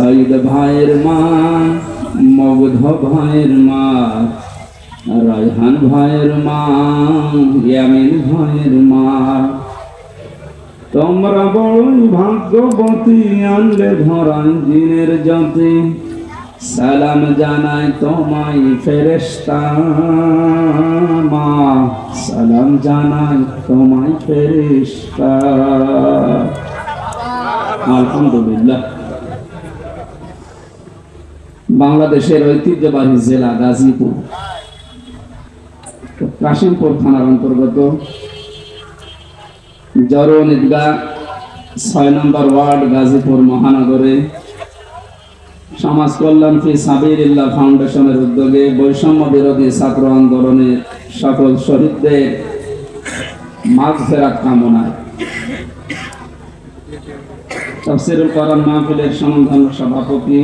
সাইদ ভাইয়ের মা, মগধ ভাইয়ের মা, রায়হান ভাইয়ের মা, ইয়ামিন ভাইয়ের মা। তোমরা বড়ই ভাগ্যবতী, আনলে ধরাই দিনের জ্যোতি। সালাম জানাই তোমায় ফেরেশতা মা, সালাম জানাই তোমায় ফেরেশতা। আলহামদুলিল্লাহ। বাংলাদেশের ঐতিহ্যবাহী জেলা গাজীপুর, কাশিমপুর থানার অন্তর্গত জরুন ঈদগাহ ৬ নম্বর ওয়ার্ড, গাজীপুর মহানগরে সমাজ কল্যাণ ফি সাবিলিল্লাহ ফাউন্ডেশনের উদ্যোগে বৈষম্য বিরোধী ছাত্র আন্দোলনের সকল শহীদদের মাগফিরাত কামনায় তাফসীরুল কোরআন মাহফিলের সম্মানিত সভাপতি,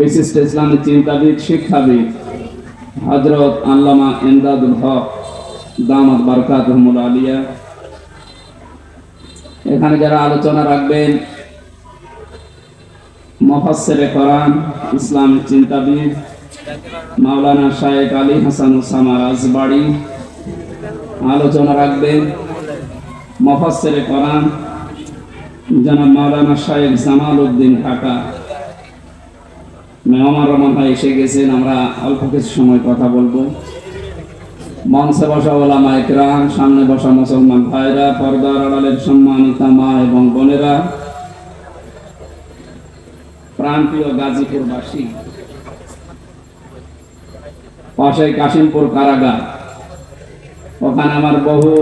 বিশিষ্ট ইসলামী চিন্তাবিদ, শিক্ষাবিদ হযরত আল্লামা ইমদাদুল হক দামাত বারাকাতুহুল আলিয়া, এখানে যারা আলোচনা রাখবেন মুফাসসিরে কোরআন, ইসলামী চিন্তাবিদ মাওলানা শায়েখ আলী হাসান উসামা রাজবাড়ী, আলোচনা রাখবেন মুফাসসিরে কোরআন জনাব মাওলানা শায়েখ জামাল উদ্দিন ঢাকা। মেহমান রহমান ভাই এসে গেছেন, আমরা অল্প কিছু সময় কথা বলবো। মঞ্চে বসা ওলামা ইকরাম, সামনে বসা মুসলমান ভাইরা, পর্দার আড়ালের সম্মানিতা মা এবং বোনেরা, প্রাণপ্রিয় গাজীপুরবাসী, পাশে কাশিমপুর কারাগার, ওখানে আমার বহু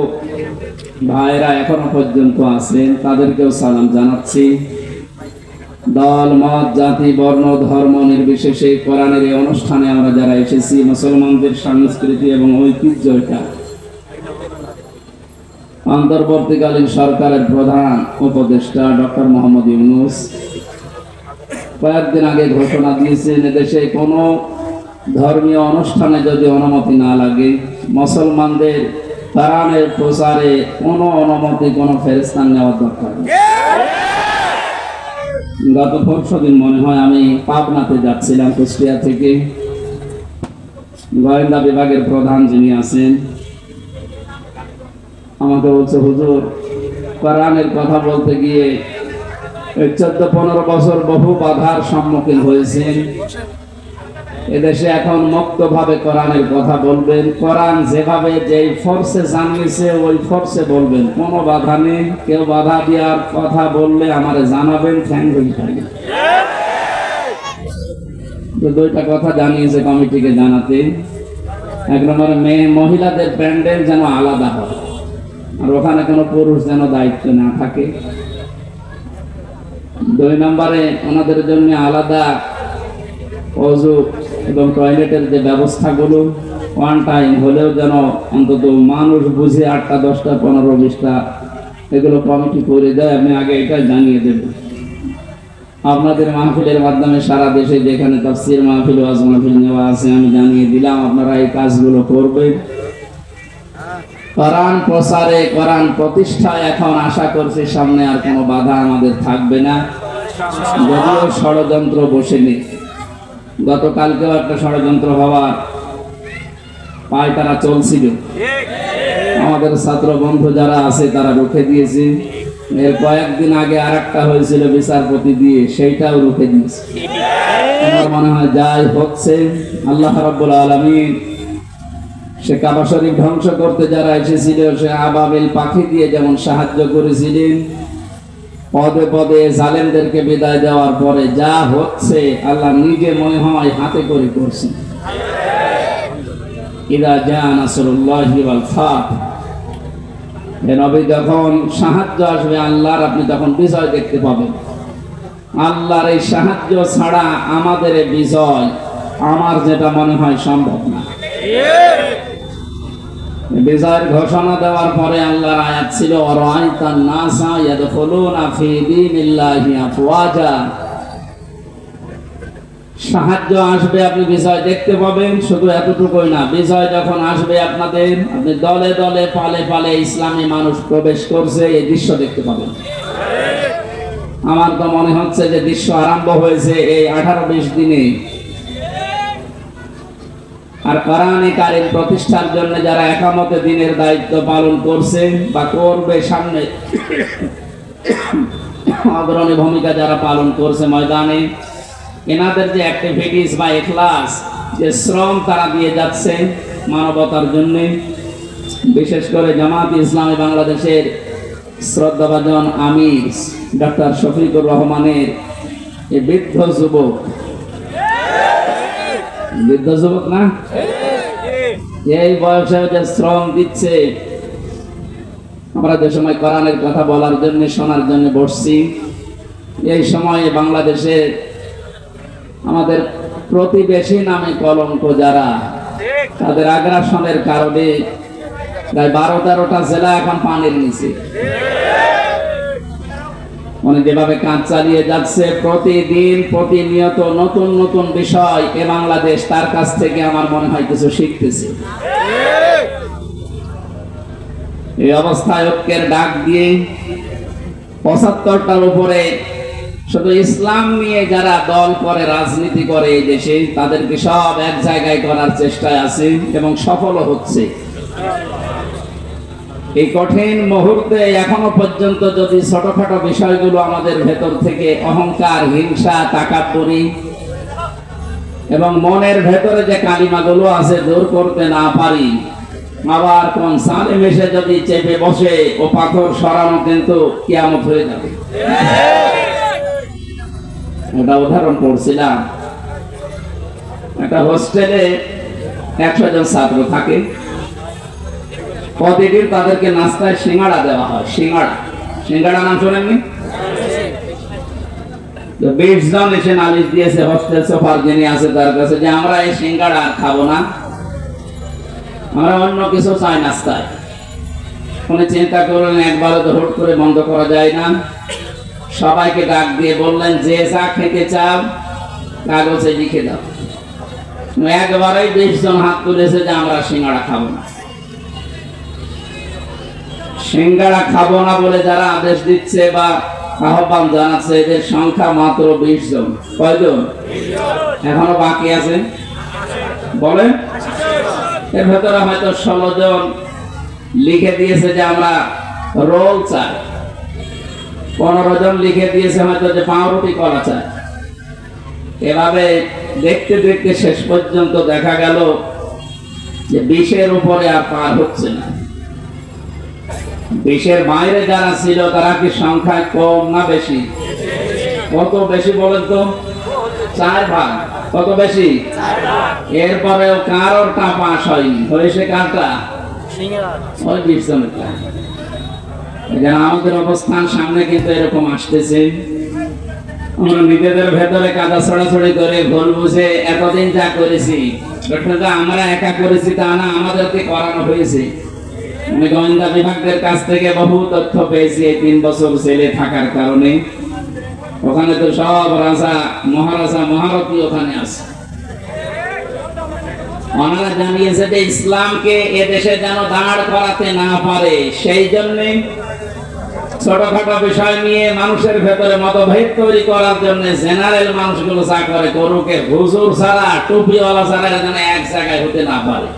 ভাইরা এখনো পর্যন্ত আছেন, তাদেরকেও সালাম জানাচ্ছি। দল, মত, জাতি, বর্ণ, ধর্ম নির্বিশেষে কোরআনের এই অনুষ্ঠানে আমরা যারা এসেছি, মুসলমানদের সংস্কৃতি এবং ঐতিহ্য এটা। অন্তর্বর্তীকালীন সরকারের প্রধান উপদেষ্টা ডক্টর মোহাম্মদ ইউনূস কয়েকদিন আগে ঘোষণা দিয়েছেন, এদেশে কোনো ধর্মীয় অনুষ্ঠানে যদি অনুমতি না লাগে, মুসলমানদের কোরআনের প্রচারে কোনো অনুমতি, কোনো ফেরেশতা নেওয়ার দরকার নেই। গত পরশুদিন মনে হয় আমি পাবনাতে যাচ্ছিলাম কুষ্টিয়া থেকে, গোয়েন্দা বিভাগের প্রধান যিনি আছেন আমাকে বলছে, হুজুর কোরআনের কথা বলতে গিয়ে 14-15 বছর বহু বাধার সম্মুখীন হয়েছেন, এদেশে এখন মুক্তভাবে কোরআনের কথা বলবেন, কোরআন যেভাবে যেই ফোর্সে জানিয়েছে ওই ফোর্সে বলবেন, কোনো বাধা নেই। কেউ বাধা দেওয়ার কথা বললে আমারে জানাবেন, থ্যাংক ইউ। দুইটা কথা জানিয়েছে কমিটিকে জানাতে, এক নম্বরে মহিলাদের প্যান্ডেল যেন আলাদা হয়, আর ওখানে কোনো পুরুষ যেন দায়িত্ব না থাকে। 2 নম্বরে ওনাদের জন্য আলাদা অজু এবং টয়লেটের যে ব্যবস্থাগুলো ওয়ান টাইম হলেও যেন অন্তত মানুষ বুঝে 8টা 10টা 15 20টা এগুলো কমিটি করে দেয়। আমি আগে এটা জানিয়ে দেব। আপনাদের মাহফিলের মাধ্যমে সারা দেশে যেখানে তাফসীর মাহফিল, ওয়াজ মাহফিল নেওয়া আছে, আমি জানিয়ে দিলাম আপনারা এই কাজগুলো করবেন। কোরআন প্রচারে, কোরআন প্রতিষ্ঠায় এখন আশা করছি সামনে আর কোনো বাধা আমাদের থাকবে না, যদিও ষড়যন্ত্র বসেনি। গতকালকেও একটা ষড়যন্ত্র হওয়ার পায় তারা চলছিল, আমাদের ছাত্র বন্ধু যারা আছে তারা রুখে দিয়েছে। এর কয়েকদিন আগে আর একটা হয়েছিল বিচারপতি দিয়ে, সেইটাও রুখে দিয়েছে। আমার মনে হয় যাই হচ্ছে, আল্লাহ রাব্বুল আলামিন সে কাবা শরীফ ধ্বংস করতে যারা এসেছিল, সে আবাবিল পাখি দিয়ে যেমন সাহায্য করেছিলেন, পদে পদে জালেমদেরকে বিদায় দেওয়ার পরে যা হচ্ছে আল্লাহ নিজে মনে হয় হাতে করে করছেন। ইদা জা নাসরুল্লাহি ওয়াল ফাত, হে নবী, যখন সাহায্য আসবে আল্লাহর, আপনি তখন বিজয় দেখতে পাবেন। আল্লাহর এই সাহায্য ছাড়া আমাদের এই বিজয়, আমার যেটা মনে হয়, সম্ভব না। বিজয়ের ঘোষণা দেওয়ার পরে আল্লাহর আয়াত ছিল, রাআইতান নাসা ইয়াদখুলুনা ফি দীনিল্লাহি আফওয়াজা, সাহায্য আসবে, আপনি বিজয় দেখতে পাবেন। শুধু এতটুকুই না, বিজয় যখন আসবে আপনাদের, আপনি দলে দলে পালে পালে ইসলামী মানুষ প্রবেশ করছে, এই দৃশ্য দেখতে পাবেন। আমার তো মনে হচ্ছে যে দৃশ্য আরম্ভ হয়েছে এই 18-20 দিনে। আর কোরআনে কারিম প্রতিষ্ঠার জন্য যারা একামতে দিনের দায়িত্ব পালন করছে বা করবে সামনে, অগ্রণী ভূমিকা যারা পালন করছে ময়দানে, এনাদের যে অ্যাক্টিভিটিস বা ইখলাস, যে শ্রম তারা দিয়ে যাচ্ছে মানবতার জন্য, বিশেষ করে জামাত ইসলামী বাংলাদেশের শ্রদ্ধাভাজন আমির ডক্টর শফিকুর রহমানের এই বৃদ্ধ যুবক না, এই বয়সে যে শ্রম দিচ্ছে। আমরা যে সময় কোরআনের কথা বলার জন্য, শোনার জন্য বসছি, এই সময়ে বাংলাদেশে আমাদের প্রতিবেশী নামে কলঙ্ক যারা, তাদের আগ্রাসনের কারণে প্রায় 12-13টা জেলা এখন পানির নিচে। মানে যেভাবে কাজ চালিয়ে যাচ্ছে, প্রতিদিন প্রতিনিয়ত নতুন নতুন বিষয় এ বাংলাদেশ তার কাছ থেকে আমার মনে হয় কিছু শিখতেছে। এই অবস্থায় ঐক্যের ডাক দিয়ে 75টার উপরে শুধু ইসলাম নিয়ে যারা দল করে, রাজনীতি করে এই দেশে, তাদেরকে সব এক জায়গায় করার চেষ্টায় আছে এবং সফলও হচ্ছে। এই কঠিন মুহূর্তে এখনো পর্যন্ত যদি ছোটখাটো বিষয়গুলো আমাদের ভেতর থেকে অহংকার, হিংসা, তাকাব্বুরি এবং মনের ভেতরে যে কালিমাগুলো আছে দূর করতে না পারি, আবার কোন সালে মেশে যদি চেপে বসে ও পাথর সরানো, কিন্তু কিয়ামত হয়ে যাবে। একটা উদাহরণ পড়ছিলাম, একটা হোস্টেলে 100 জন ছাত্র থাকে, প্রতিদিন তাদেরকে নাস্তায় সিঙ্গাড়া দেওয়া হয়। সিঙ্গাড়া নাম শোনেননি? 20 জন এসে নালিশ দিয়েছে হোস্টেল সুপার যিনি আছে তার কাছে যে আমরা এই সিঙ্গাড়া আর খাবো না, আমরা অন্য কিছু চাই নাস্তায়। উনি চিন্তা করলেন একবারে তো হুট করে বন্ধ করা যায় না। সবাইকে ডাক দিয়ে বললেন, যে যা খেতে চাও কাগজে লিখে দাও। একবারেই 20 জন হাত তুলেছে যে আমরা সিঙ্গাড়া খাবো না। সিঙ্গাড়া খাবো না বলে যারা আদেশ দিচ্ছে বা আহ্বান জানাচ্ছে, এদের সংখ্যা মাত্র 20 জন। কয়জন? এখনো বাকি আছে বলে। এর ভেতরে হয়তো 16 জন লিখে দিয়েছে যে আমরা রোল চাই, 15 জন লিখে দিয়েছে হয়তো যে পাউরুটি কলা চাই। এভাবে দেখতে দেখতে শেষ পর্যন্ত দেখা গেল যে 20-এর উপরে আর পার হচ্ছে না। 20-এর বাইরে যারা ছিল তারা কি সংখ্যায় কম না বেশি? কত বেশি বলেন তো? 4 ভাগ। কত বেশি? এরপরেও কারোরটা পাস হয়নি, হয়েছে কারটা? ওই 20 জনেরটা। আমাদের অবস্থান সামনে কিন্তু এরকম আসতেছে। আমরা নিজেদের ভেতরে কাদা ছড়াছড়ি করে ভুল বুঝে এতদিন যা করেছি, আমরা একা করেছি তা না, আমাদেরকে করানো হয়েছে। আমি গোয়েন্দা বিভাগের কাছ থেকে বহু তথ্য পেয়েছি এই 3 বছর জেলে থাকার কারণে। ওখানে তো সব রাজা, মহারাজা, মহারথী ওখানে আছে। ওনারা জানিয়েছে যে ইসলামকে এ দেশে যেন দাঁড় করাতে না পারে, সেই জন্যে ছোটখাটো বিষয় নিয়ে মানুষের ভেতরে মতভেদ তৈরি করার জন্য জেনারেল মানুষগুলো যা করে করুক, হুজুর ছাড়া, টুপিওয়ালা ছাড়া যেন এক জায়গায় হতে না পারে।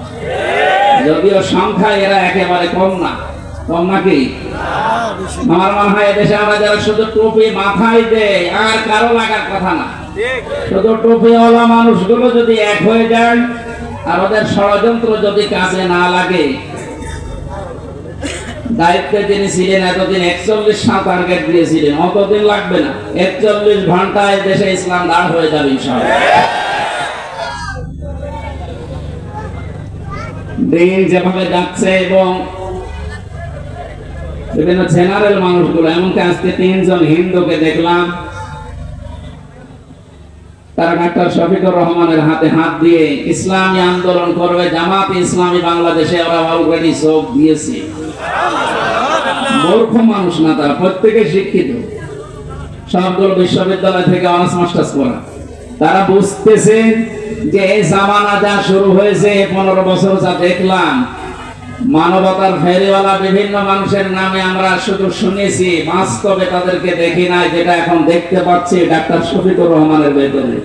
যদিও সংখ্যায় এরা একেবারে কম না। কম নাকি? আমার মনে হয় এদেশে আমরা যারা শুধু টুপি মাথায় দেয় আর কারো লাগার কথা না, শুধু টুপিওয়ালা মানুষগুলো যদি এক হয়ে যায় আর ওদের ষড়যন্ত্র যদি কাজে না লাগে, দায়িত্বে যিনি ছিলেন এতদিন 41 টার্গেট দিয়েছিলেন, অতদিন লাগবে না, 41 ঘন্টায় দেশে ইসলাম দাঁড় হয়ে যাবে ইনশাআল্লাহ। দিন যেভাবে যাচ্ছে এবং বিভিন্ন জেনারেল মানুষগুলো, এমনকি আজকে 3 জন হিন্দুকে দেখলাম, তারা ডাক্তার শফিকুর রহমানের হাতে হাত দিয়ে ইসলামী আন্দোলন করবে। জামাত ইসলামী বাংলাদেশে ওরা অলরেডি যোগ দিয়েছে। মূর্খ মানুষ না তারা, প্রত্যেকে শিক্ষিত, সবগুলো বিশ্ববিদ্যালয় থেকে অনার্স মাস্টার্স করা। তারা বুঝতেছে যে এই জামানা যা শুরু হয়েছে 15 বছর যা দেখলাম, মানবতার ফেরিওয়ালা বিভিন্ন মানুষের নামে আমরা শুধু শুনেছি, বাস্তবে তাদেরকে দেখি নাই। যেটা এখন দেখতে পাচ্ছি ডাক্তার শফিকুর রহমানের ভেতরে।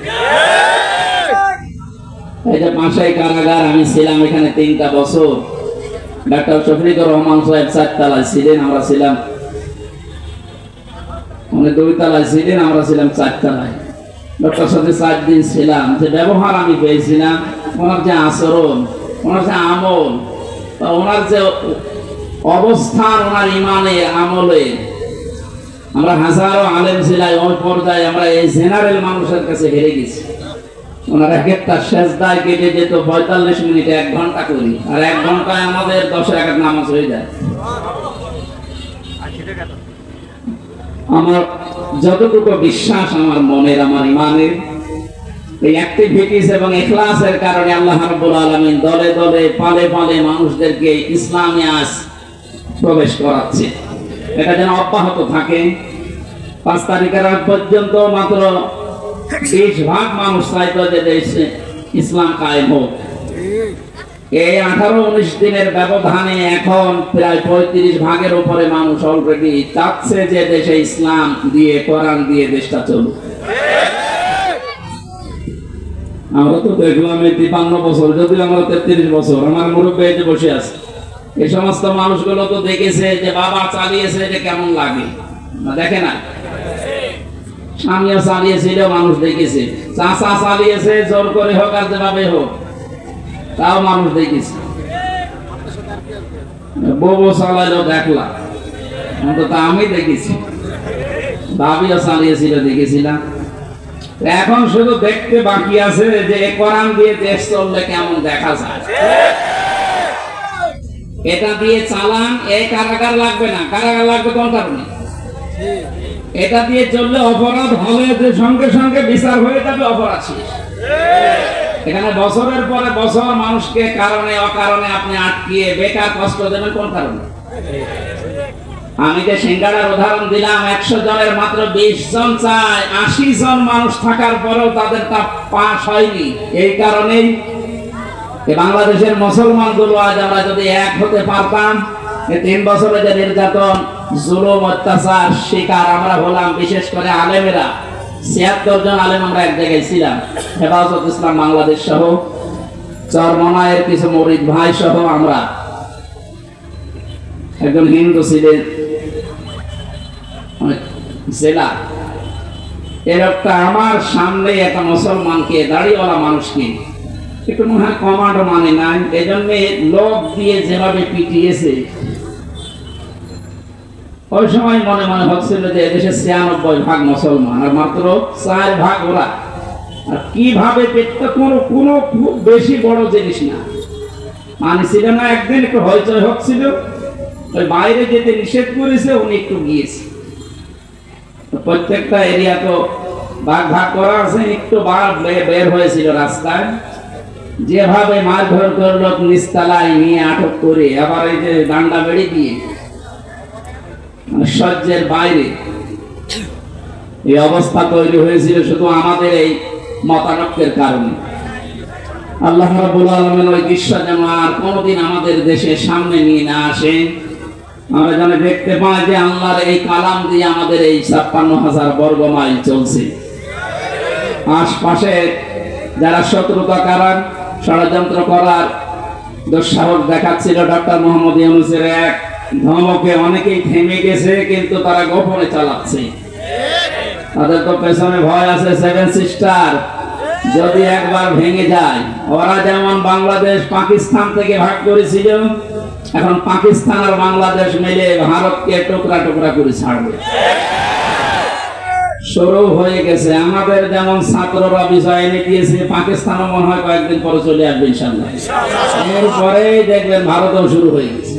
এই যে পাশেই কারাগার, আমি ছিলাম এখানে 3টা বছর। ডাক্তার শফিকুর রহমান সাহেব 4 তলায় ছিলেন, আমরা ছিলাম, উনি 2 তলায় ছিলেন, আমরা ছিলাম 4 তলায়। ডক্টর সাথে 4 দিন ছিলাম। যে ব্যবহার আমি পেয়েছিলাম, ওনার যে আচরণ, ওনার যে আমল, ওনার যে অবস্থান, ওনার ইমানে আমলে, আমরা হাজারো আলেম ছিলাই, ওই পর্যায়ে আমরা এই জেনারেল মানুষের কাছে হেরে গেছি। ওনার এক একটা সেজদায় কেটে যেত 45 মিনিটে 1 ঘন্টা করি, আর 1 ঘন্টায় আমাদের 10 রাকাত নামাজ হয়ে যায়। আমার যতটুকু বিশ্বাস আমার মনের, আমার ইমানের এই অ্যাক্টিভিটিস এবং ইখলাসের কারণে আল্লাহ রাব্বুল আলামিন দলে দলে পালে পালে মানুষদেরকে ইসলামে আজ প্রবেশ করাচ্ছে। এটা যেন অব্যাহত থাকে। 5 তারিখের আগ পর্যন্ত মাত্র 20% মানুষ চাইতো যে দেশে ইসলাম কায়েম হোক। এই 18-19 দিনের ব্যবধানে এখন প্রায় 35% উপরে মানুষ অলরেডি চাচ্ছে যে দেশে ইসলাম দিয়ে, কোরআন দিয়ে দেশটা চলুক। আমরা তো দেখলাম এই 53 বছর, যদিও আমরা 33 বছর, আমার মুরব্বী এসে বসে আছে। এই সমস্ত মানুষগুলো তো দেখেছে যে বাবা চালিয়েছে, যে কেমন লাগে না, দেখে না? স্বামীও চালিয়েছিল, মানুষ দেখেছে। চাচা চালিয়েছে, জোর করে হোক আর যেভাবে হোক, তাও মানুষ দেখেছে। বউ চালাইলো দেখলাম, অন্তত আমি দেখেছি। ভাবিও চালিয়েছিল, দেখেছিলাম। এখন শুধু দেখতে বাকি আছে যে কোরআন দিয়ে দেশ চললে কেমন দেখা যায়। এটা দিয়ে চালান, এই কারাগার লাগবে না। কারাগার লাগবে কোন কারণে? এটা দিয়ে চললে অপরাধ হবে, যে সঙ্গে সঙ্গে বিচার হয়ে যাবে, অপরাধ শেষ। এখানে বছরের পরে বছর মানুষকে কারণে অকারণে আপনি আটকিয়ে বেকার কষ্ট দেবেন কোন কারণে? আমি যে সিঙ্গাড়ার উদাহরণ দিলাম, 100 জনের মাত্র 20 জন চায়, 80 জন মানুষ থাকার পরেও তাদের তা পাস হয়নি। এই কারণেই বাংলাদেশের মুসলমানগুলো আজ আমরা যদি এক হতে পারতাম, 3 বছরে যে নির্যাতন, জুলুম, অত্যাচার শিকার আমরা হলাম, বিশেষ করে আলেমেরা 76 জন আলেম আমরা এক জায়গায় ছিলাম, হেফাজত ইসলাম বাংলাদেশ সহ, চরমনায়ের কিছু মুরিদ ভাই সহ। আমরা একজন হিন্দু ছিলেন জেলা, এরকম আমার সামনে একটা মুসলমানকে, দাড়িওয়ালা মানুষকে একটু মনে হয় কমান্ড মানে নাই, এজন্য লোক দিয়ে যেভাবে পিটিয়েছে, ওই সময় মনে মনে হচ্ছিল যে এদেশে 96% মুসলমান আর মাত্র 4% ওরা। আর কিভাবে পেটটা কোনো খুব বেশি বড় জিনিস না, মানে ছিল না। একদিন একটু হইচই হচ্ছিল, ওই বাইরে যেতে নিষেধ করেছে, উনি একটু গিয়েছে। প্রত্যেকটা এরিয়া তো ভাগ করা আছে, একটু বের হয়েছিল রাস্তায়, যেভাবে মারধর করলো, নিচতলায় নিয়ে আটক করে, আবার এই যে ডান্ডা বেড়ে দিয়ে, মানে সহ্যের বাইরে এই অবস্থা তৈরি হয়েছিল শুধু আমাদের এই মতানক্যের কারণে। আল্লাহ রাব্বুল আলামিন ওই দৃশ্য যেন আর কোনোদিন আমাদের দেশের সামনে নিয়ে না আসে। আমরা যেন দেখতে পাই যে আল্লাহর এই কালাম দিয়ে আমাদের এই 56,000 বর্গ মাইল চলছে। আশপাশে যারা শত্রুতা করার, ষড়যন্ত্র করার দুঃসাহস দেখাচ্ছিল, ডক্টর মোহাম্মদ ইউনূসের এক ধমকে অনেকেই থেমে গেছে, কিন্তু তারা গোপনে চালাচ্ছে। তাদের তো পেছনে ভয় আছে 7 সিস্টার, যদি একবার ভেঙে যায়। ওরা যেমন বাংলাদেশ পাকিস্তান থেকে ভাগ করেছিল, এখন পাকিস্তান আর বাংলাদেশ মিলে ভারতকে টুকরা টুকরা করে ছাড়বে। শুরু হয়ে গেছে। আমাদের যেমন ছাত্ররা বিষয় এনে দিয়েছে, পাকিস্তানও মনে হয় কয়েকদিন পরে চলে আসবে ইনশাআল্লাহ। এরপরে দেখবেন ভারতও শুরু হয়ে গেছে।